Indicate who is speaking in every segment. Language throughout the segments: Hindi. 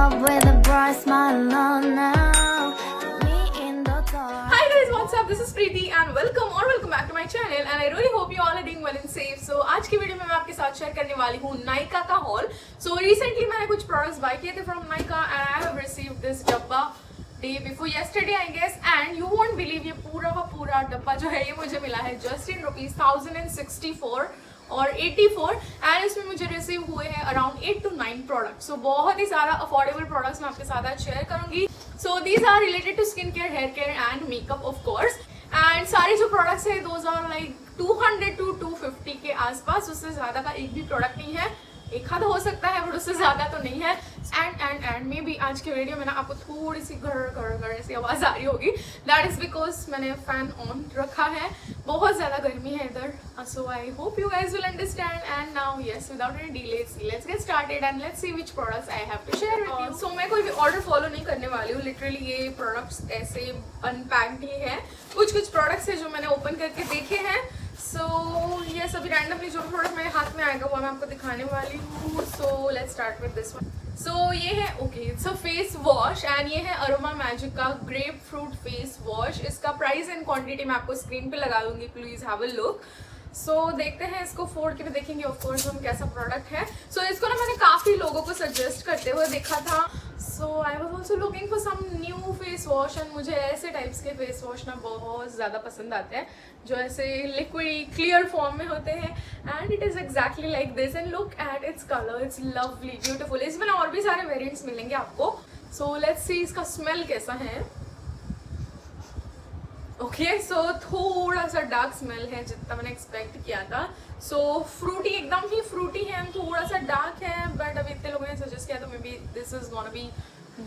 Speaker 1: up with a bright smile on now. Me in the dark.
Speaker 2: Hi guys, what's up? This is Preeti and welcome back to my channel and I really hope you all are doing well and safe. So आज की वीडियो में मैं आपके साथ शेयर करने वाली हूँ नाइका का हॉल. So recently मैंने कुछ प्रोडक्ट्स बाय किए थे from Nykaa and I have received this डब्बा day before yesterday I guess and you won't believe ये पूरा का पूरा डब्बा जो है ये मुझे मिला है just in rupees 1064 और 84 एंड इसमें मुझे रिसीव हुए हैं अराउंड 8 to 9 प्रोडक्ट्स. सो बहुत ही सारा अफोर्डेबल प्रोडक्ट्स मैं आपके साथ आज शेयर करूंगी. So these are related to skin care, hair care and makeup of course. And सारे जो प्रोडक्ट्स है दोज आर लाइक 200 to 250 के आसपास. उससे ज़्यादा का एक भी प्रोडक्ट नहीं है. एक आध हो सकता है बट उससे ज़्यादा तो नहीं है. एंड मे बी आज के वीडियो में ना आपको थोड़ी सी घर ऐसी आवाज़ आ रही होगी. दैट इज़ बिकॉज मैंने फ़ैन ऑन रखा है. बहुत ज़्यादा गर्मी है इधर. So I hope you guys will understand. And now yes without any delays let's get started and let's see which products I have to share with you. So मैं कोई भी ऑर्डर फॉलो नहीं करने वाली हूँ. लिटरली ये प्रोडक्ट्स ऐसे अनपैक्ड ही है. कुछ प्रोडक्ट्स है जो मैंने ओपन करके देखे हैं. सो ये सभी रैंडमली जो प्रोडक्ट मेरे हाथ में आएगा वो मैं आपको दिखाने वाली हूँ. So let's start with this one. So ये है okay it's a face wash and ये है अरोमा मैजिक का ग्रेप फ्रूट फेस वॉश. इसका प्राइस एंड क्वांटिटी मैं आपको स्क्रीन पे लगा दूंगी. Please have a look. So देखते हैं इसको फोड़ के भी देखेंगे ऑफकोर्स हम कैसा प्रोडक्ट है. सो इसको ना मैंने काफ़ी लोगों को सजेस्ट करते हुए देखा था. So I was also looking for some new face wash and मुझे ऐसे टाइप्स के फेस वॉश ना बहुत ज़्यादा पसंद आते हैं जो ऐसे लिक्विड क्लियर फॉर्म में होते हैं. And it is exactly like this and look at its colour. It's lovely beautiful. इसमें ना और भी सारे वेरिएंट्स मिलेंगे आपको. सो लेट्स सी इसका स्मेल कैसा है. ओके सो थोड़ा सा डार्क स्मेल है जितना मैंने एक्सपेक्ट किया था. सो फ्रूटी एकदम ही फ्रूटी है एंड थोड़ा सा डार्क है बट अभी इतने लोगों ने सजेस्ट किया तो may be this is gonna be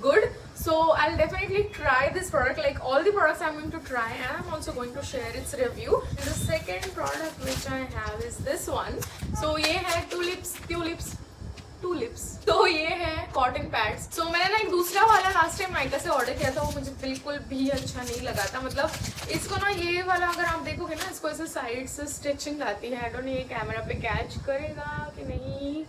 Speaker 2: good. So I'll definitely try this product. Like all the products I'm going to try and I'm also going to share its review. And the second product which I have is this one. So ये है tulips. तो ये है कॉटन पैड्स. सो मैंने ना एक दूसरा वाला लास्ट टाइम नाइका से ऑर्डर किया था. वो मुझे बिल्कुल भी अच्छा नहीं लगा था. मतलब इसको ना ये वाला अगर आप देखोगे ना इसको ऐसे साइड से स्टिचिंग आती है. आई डोंट नो ये कैमरा पे कैच करेगा कि नहीं.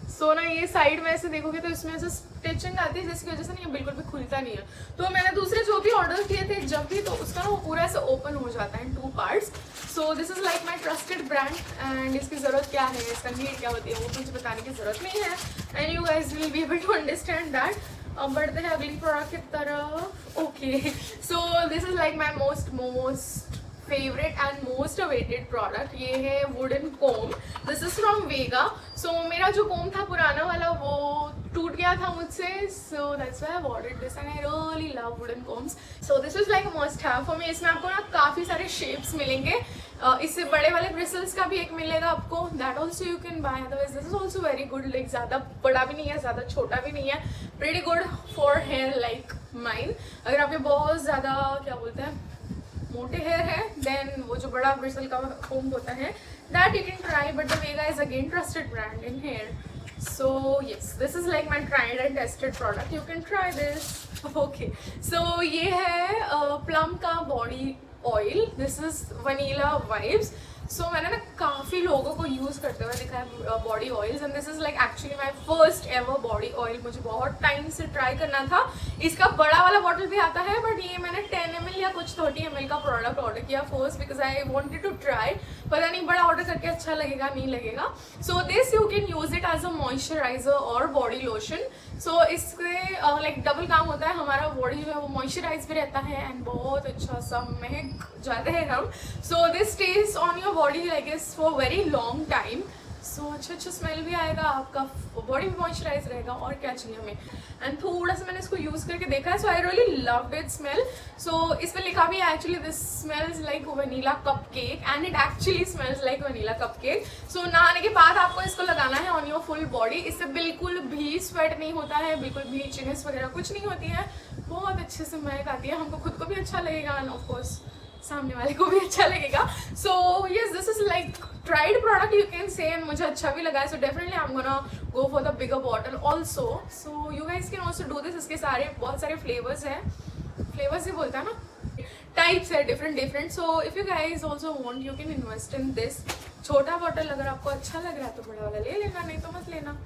Speaker 2: सो ना ये साइड में ऐसे देखोगे तो इसमें ऐसे स्टिचिंग आती है जिसकी वजह से ना ये बिल्कुल भी खुलता नहीं है. तो मैंने दूसरे जो भी ऑर्डर किए थे जब भी तो उसका ना वो पूरा ऐसे ओपन हो जाता है इन 2 parts. So this is like my trusted brand and इसकी ज़रूरत क्या है, इसका नीड क्या होती है वो मुझे बताने की ज़रूरत नहीं है. And you guys will be able to understand that. बढ़ते हैं अगली प्रोडक्ट की तरफ. Okay so this is like my most favourite and most awaited product. ये है wooden comb. This is from Vega. So मेरा जो कोम था पुराना वाला वो टूट गया था मुझसे. So that's why I ordered this and I really love wooden combs. So this is like a must have for me. इसमें आपको ना काफ़ी सारे शेप्स मिलेंगे. इससे बड़े वाले ब्रिसल्स का भी एक मिलेगा आपको. That also you can buy. Otherwise this is also very good. Like ज़्यादा बड़ा भी नहीं है ज़्यादा छोटा भी नहीं है. Pretty good for hair like mine. अगर आपके बहुत ज़्यादा क्या बोलते हैं मोटे हेयर है देन वो जो बड़ा ब्रिसल का कोम होता है that you can try. But the Vega is again trusted brand in hair. So yes this is like my tried and tested product. You can try this. Okay so ये है प्लम का body oil. This is vanilla vibes. So मैंने ना काफ़ी लोगों को यूज़ करते हुए देखा है body oils and this is like actually my first ever body oil. मुझे बहुत टाइम से ट्राई करना था. इसका बड़ा वाला बॉटल भी आता है बट ये मैंने 10 ml या कुछ 30 ml का प्रोडक्ट ऑर्डर किया first because I wanted to try. पता नहीं बड़ा ऑर्डर करके अच्छा लगेगा नहीं लगेगा. So this you can use it as a moisturiser और बॉडी लोशन. सो इसके लाइक डबल काम होता है. हमारा बॉडी जो है वो मॉइस्चराइज भी रहता है एंड बहुत अच्छा सा महक जाते हैं हम. So this stays on your body like is for very long time. So अच्छा स्मेल भी आएगा. आपका बॉडी भी मॉइस्चराइज रहेगा और क्या चाहिए हमें. एंड थोड़ा सा मैंने इसको यूज़ करके देखा है. So I really loved it smell. So इस पर लिखा भी है actually this smells like vanilla cupcake and it actually smells like vanilla cupcake. So नहाने के बाद आपको इसको लगाना है ऑन योर फुल बॉडी. इससे बिल्कुल भी स्वेट नहीं होता है, बिल्कुल भी इचिनेस वगैरह कुछ नहीं होती है. बहुत अच्छे से महक आती है. हमको खुद को भी अच्छा लगेगा एंड ऑफकोर्स सामने वाले को भी अच्छा लगेगा. सो yes this is like tried product you can say and मुझे अच्छा भी लगा है. So definitely I am gonna go for the bigger bottle also. So you guys can also do this. इसके सारे बहुत सारे फ्लेवर्स हैं. फ्लेवर्स ही बोलता है ना, टाइप्स है different. So if you guys also want you can invest in this. छोटा बॉटल अगर आपको अच्छा लग रहा है तो बड़ा वाला ले लेना, नहीं तो मत लेना।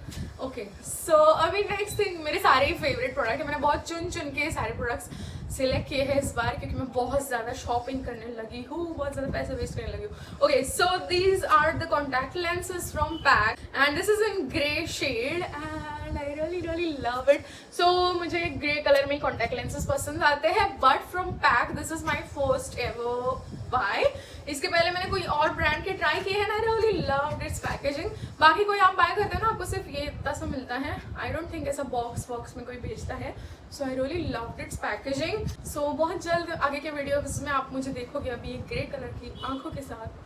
Speaker 2: ओके, सो अभी नेक्स्ट थिंग, मेरे सारे ही फेवरेट प्रोडक्ट है। मैंने बहुत चुन चुन के सारे प्रोडक्ट्स सिलेक्ट किए हैं इस बार, क्योंकि मैं बहुत ज़्यादा शॉपिंग करने लगी हूँ, बहुत ज़्यादा पैसे वेस्ट करने लगी हूँ। Okay, so these are the contact lenses from pack and this is in grey shade and I really love it. So मुझे ग्रे कलर में कॉन्टैक्ट लेंसेज पसंद आते हैं, but from pack this is my first ever buy. इसके पहले मैंने कोई और ब्रांड के ट्राई किए हैं ना, आई रियली लव्ड इट्स पैकेजिंग। बाकी कोई आप बाय करते हैं ना, आपको सिर्फ ये इतना सा मिलता है, आई डोंट थिंक ऐसा बॉक्स में कोई भेजता है। So I really loved its packaging. So बहुत जल्द आगे के वीडियोस में आप मुझे देखोगे अभी ग्रे कलर की आंखों के साथ।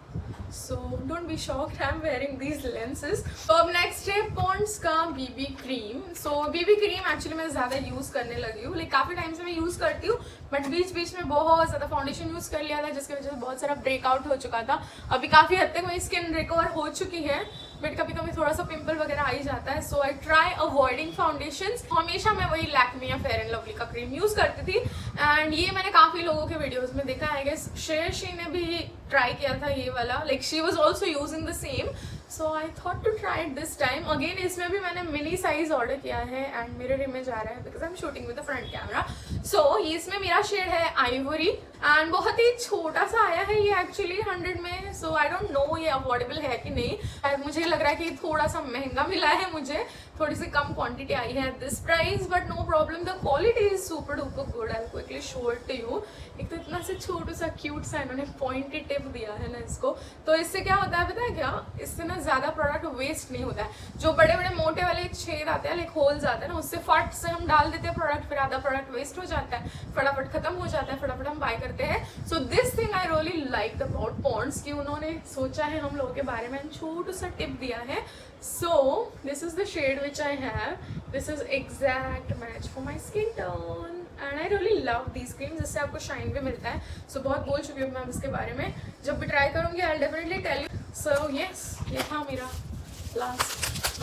Speaker 2: So don't be shocked, I'm wearing these lenses. तो अब नेक्स्ट है पॉन्ड्स का BB क्रीम। सो BB क्रीम एक्चुअली मैं ज़्यादा यूज़ करने लगी हूँ, लाइक काफ़ी टाइम से मैं यूज़ करती हूँ, बट बीच में बहुत ज़्यादा फाउंडेशन यूज़ कर लिया था, जिसकी वजह से बहुत सारा ब्रेकआउट हो चुका था। अभी काफ़ी हद तक मेरी स्किन रिकवर हो चुकी है, बट कभी कभी थोड़ा सा पिंपल वगैरह आ ही जाता है। So I try avoiding foundations. हमेशा मैं वही लैक्मे या फेयर एंड लवली का क्रीम यूज़ करती थी, एंड ये मैंने काफ़ी लोगों के वीडियोस में देखा है। गेस श्रेयशी ने भी ट्राई किया था ये वाला, like she was also using the same. So I thought to try it this time again. इसमें भी मैंने मिनी साइज ऑर्डर किया है एंड मिरर इमेज आ रहा है because I am shooting with the front camera. So इसमें मेरा शेड है आइवरी एंड बहुत ही छोटा सा आया है ये एक्चुअली 100 में। सो आई डोंट नो ये अफोर्डेबल है कि नहीं, मुझे लग रहा है कि थोड़ा सा महंगा मिला है, मुझे थोड़ी सी कम क्वांटिटी आई है this price, but no problem, the quality is super duper good. I quickly show it to you. एक तो इतना से छोटा सा क्यूट सा इन्होंने पॉइंटी टिप दिया है ना इसको, तो इससे क्या होता है पता है क्या, इससे ना ज़्यादा प्रोडक्ट वेस्ट नहीं होता है। जो बड़े बड़े मोटे वाले छेद आते हैं, लाइक होल्स आते हैं ना, उससे फट से हम डाल देते हैं प्रोडक्ट, फिर आधा प्रोडक्ट वेस्ट हो जाता है, फटाफट खत्म हो जाता है, फटाफट हम बाय करते हैं। So this thing I really like about Pond's कि उन्होंने सोचा है हम लोगों के बारे में, छोटा सा टिप दिया है। So this is the shade which I have. This is exact match for my skin tone and I really love these creams, जिससे आपको शाइन भी मिलता है। So बहुत बोल चुकी हूँ मैं इसके बारे में, जब भी ट्राई करूँगी I'll definitely tell you. So yes, ये था मेरा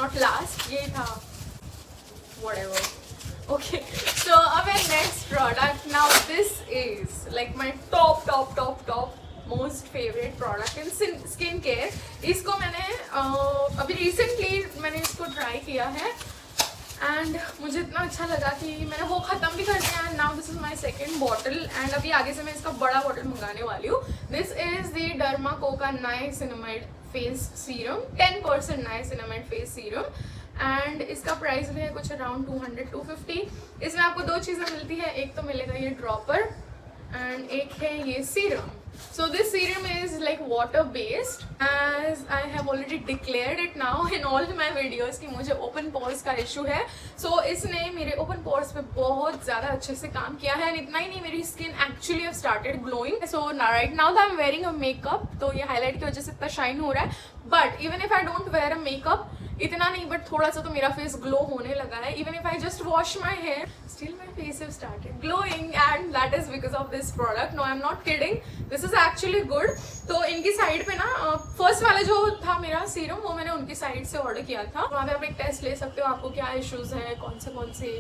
Speaker 2: not last, ये था whatever. Okay, so अब है next product. Now this is like my top most favourite product in skin care. इसको मैंने अभी रिसेंटली मैंने इसको ट्राई किया है एंड मुझे इतना अच्छा लगा कि मैंने वो ख़त्म भी कर दिया। And now this is my second bottle and अभी आगे से मैं इसका बड़ा बॉटल मंगाने वाली हूँ। दिस इज द डर्माकोका niacinamide face serum, 10% niacinamide face serum and इसका प्राइस भी है कुछ अराउंड 200-250। इसमें आपको दो चीज़ें मिलती है, एक तो मिलेगा ये ड्रॉपर एंड एक है ये serum. So this serum is like water based, as I have already declared it now in all my videos कि मुझे open pores का issue है। So इसने मेरे open pores पे बहुत ज़्यादा अच्छे से काम किया है, and इतना ही नहीं, मेरी skin actually have started glowing. So right now that I'm wearing a makeup, तो ये highlight की वजह से इतना shine हो रहा है, but even if I don't wear a makeup, इतना नहीं बट थोड़ा सा तो मेरा फेस ग्लो होने लगा है। Even if I just wash my hair still my face have started glowing and that is because of this product. No I am not kidding, this is actually good. तो इनकी साइड पे ना फर्स्ट वाला जो था मेरा सीरम, वो मैंने उनकी साइड से ऑर्डर किया था। वहाँ पे आप एक टेस्ट ले सकते हो, आपको क्या इश्यूज है, कौन से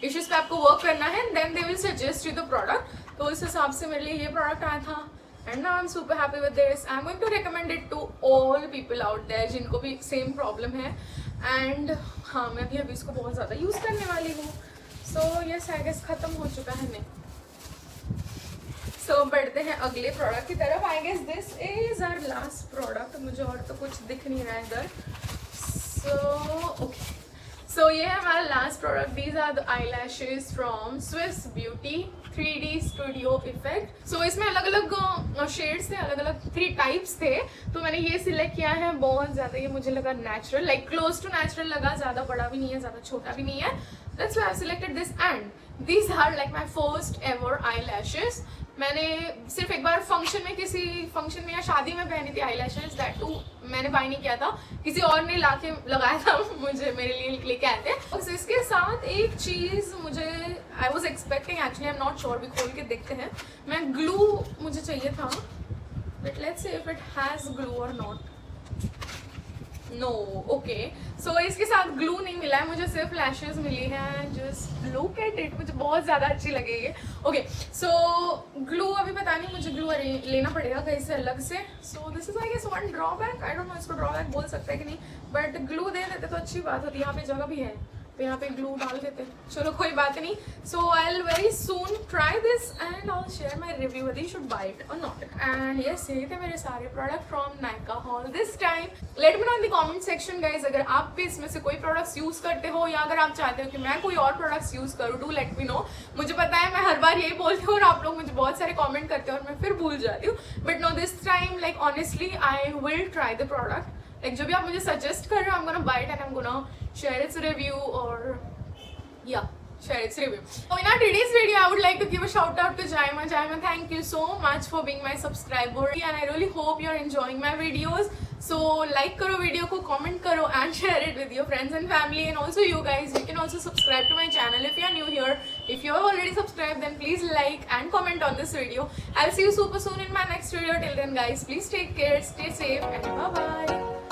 Speaker 2: इश्यूज पे आपको वर्क करना है, then they will suggest you the product. तो इस हिसाब से मेरे लिए ये प्रोडक्ट आया था and now I'm super happy with this. I'm going to recommend it to all people out there जिनको भी सेम प्रॉब्लम है एंड हाँ मैं भी अभी इसको बहुत ज़्यादा यूज़ करने वाली हूँ। सो यस आई गेस ख़त्म हो चुका है नहीं। सो बढ़ते हैं अगले प्रोडक्ट की तरफ। I guess this is our last product, मुझे और तो कुछ दिख नहीं रहा है इधर। सो ओके, सो ये है हमारा last product. These are the eyelashes from Swiss beauty 3D studio effect. So इसमें अलग अलग शेड्स थे, अलग अलग 3 टाइप्स थे, तो मैंने ये सिलेक्ट किया है। बहुत ज़्यादा ये मुझे लगा natural, like close to natural लगा, ज़्यादा बड़ा भी नहीं है ज़्यादा छोटा भी नहीं है। That's why I selected this and these are like my first ever eyelashes. मैंने सिर्फ एक बार फंक्शन में, किसी फंक्शन में या शादी में पहनी थी आई लैशेज, दैट टू मैंने बाय नहीं किया था, किसी और ने लाके लगाया था, मुझे मेरे लिए लेके आए थे। और इसके साथ एक चीज़ मुझे I was expecting, actually I am not sure, भी खोल के देखते हैं। मैं ग्लू मुझे चाहिए था, but let's see if it has glue और नॉट। नो ओके सो इसके साथ ग्लू नहीं मिला है मुझे, सिर्फ लैशेस मिली हैं. जस्ट लुक एट इट, मुझे बहुत ज़्यादा अच्छी लगेगी. ओके सो ग्लू अभी पता नहीं मुझे ग्लू लेना पड़ेगा कहीं से अलग से. So this is I guess one drawback. I don't know इसको ड्रॉबैक बोल सकते हैं कि नहीं, बट ग्लू दे देते तो अच्छी बात होती. यहाँ पे जगह भी है तो यहाँ पे ग्लू डाल देते. चलो कोई बात नहीं. So I will very soon try this and I will share my review whether you should buy it or not. And yes यही थे मेरे सारे product from Nykaa haul this time. Let me know in the comment section guys, अगर आप भी इसमें से कोई प्रोडक्ट्स यूज करते हो या अगर आप चाहते हो कि मैं कोई और प्रोडक्ट्स यूज करूँ, डू लेट मी नो. मुझे पता है मैं हर बार यही बोलती हूँ और आप लोग मुझे बहुत सारे कॉमेंट करते हो और मैं फिर भूल जाती हूँ. But no this time like honestly I will try the product. Like जो भी आप मुझे सजेस्ट कर रहे हो, I am gonna buy it and I am gonna share its review और yeah, share its review. So in our today's video, I would like to give a shout out to Jaima. Jaima, thank you so much for being my subscriber and I really hope you're enjoying my videos. So like karo video ko, comment karo and share it with your friends and family. And also you guys, you can also subscribe to my channel if you are new here. If you have already subscribed, then please like and comment on this video. I'll see you super soon in my next video. Till then guys, please take care, stay safe and bye bye.